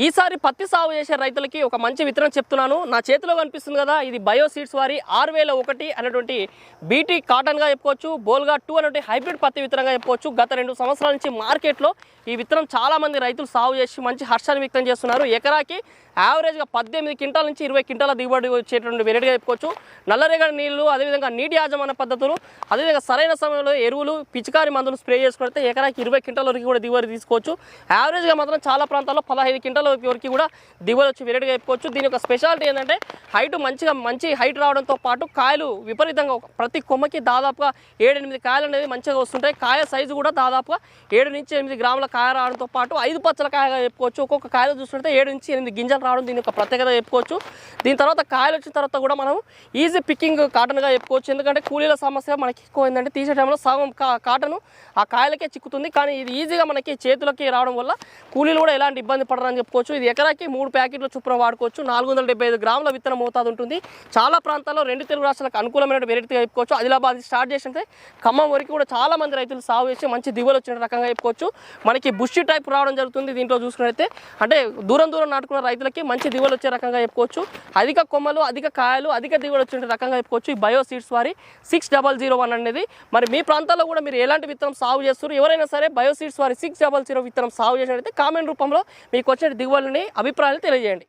ఈసారి పత్తి సాగు చేసే రైతులకి ఒక మంచి విత్తనం చెప్తున్నాను. నా చేతిలో కనిపిస్తుంది కదా, ఇది బయో సీడ్స్ వారి 6001 అనేటువంటి బీటీ కాటన్గా చెప్పుకోవచ్చు, బోల్గా 2 అనేటువంటి హైబ్రిడ్ పత్తి విత్తనంగా చెప్పుకోవచ్చు. గత 2 సంవత్సరాల నుంచి మార్కెట్లో ఈ విత్తనం చాలామంది రైతులు సాగు చేసి మంచి హర్షాన్ని వ్యక్తం చేస్తున్నారు. ఎకరాకి యావరేజ్గా 18 క్వింటాల నుంచి 20 క్వింటాల దిగుబడి వచ్చేటువంటి వెరైటీగా చెప్పుకోవచ్చు. నల్లరేగడి నీళ్లు, అదేవిధంగా నీటి యాజమాన్య పద్ధతులు, అదేవిధంగా సరైన సమయంలో ఎరువులు, పిచికారి మందులు స్ప్రే చేసుకుంటే ఎకరాకి 20 క్వింటాల వరకు కూడా దిగుబడి తీసుకోవచ్చు. యావరేజ్గా మాత్రం చాలా ప్రాంతాల్లో 15 క్వింటాల వరకు కూడా దిగుబడి వచ్చి వెరైటీగా చెప్పుకోవచ్చు. దీని యొక్క స్పెషాలిటీ ఏంటంటే హైట్ మంచి హైట్ రావడంతో పాటు కాయలు విపరీతంగా ప్రతి కొమ్మకి దాదాపుగా 7-8 కాయలు అనేది మంచిగా వస్తుంటాయి. కాయ సైజు కూడా దాదాపుగా 7 నుంచి 8 గ్రాముల కాయ రావడంతో పాటు 5 పచ్చల కాయగా చెప్పుకోవచ్చు. ఒక్కొక్క కాయలు చూస్తుంటే 7 నుంచి 8 గింజలు రావడం దీని యొక్క ప్రత్యేకత చెప్పుకోవచ్చు. దీని తర్వాత కాయలు వచ్చిన తర్వాత కూడా మనం ఈజీ పికింగ్ కాటన్గా చెప్పుకోవచ్చు. ఎందుకంటే కూలీల సమస్య మనకి ఎక్కువ ఏంటంటే తీసే టైంలో సగం కాటను ఆ కాయలకే చిక్కుతుంది. కానీ ఇది ఈజీగా మనకి చేతులకి రావడం వల్ల కూలీలు కూడా ఎలాంటి ఇబ్బంది పడరని చెప్పుకోవచ్చు. ఇది ఎకరాకి 3 ప్యాకెట్ల చొప్పున వాడుకోవచ్చు. 475 గ్రాముల విత్తనం మోతాదు ఉంటుంది. చాలా ప్రాంతాల్లో 2 తెలుగు రాష్ట్రాలకు అనుకూలమైన వెరైటీగా చెప్పుకోవచ్చు. ఆదిలాబాద్ స్టార్ట్ చేసినట్టే ఖమ్మం వరకు కూడా చాలా మంది రైతులు సాగు చేసి మంచి దిగుబడి వచ్చిన రకంగా చెప్పుకోవచ్చు. మనకి బుషి టైప్ రావడం జరుగుతుంది. దీంట్లో చూసుకున్నట్లయితే అంటే దూరం నాటుకున్న రైతులకి మంచి దిగుబడి వచ్చే రకంగా చెప్పుకోవచ్చు. అధిక కొమ్మలు, అధిక కాయలు, అధిక దిగుబడి వచ్చే రకంగా చెప్పుకోవచ్చు. ఈ బయో సీడ్స్ వారి 6001 అనేది. మరి మీ ప్రాంతాల్లో కూడా మీరు ఎలాంటి విత్తనం సాగు చేస్తారు? ఎవరైనా సరే బయో సీడ్స్ వారి 600 విత్తనం సాగు చేసినట్లయితే కామెంట్ రూపంలో మీకు వచ్చే దిగుబడిని అభిప్రాయాలు తెలియజేయండి.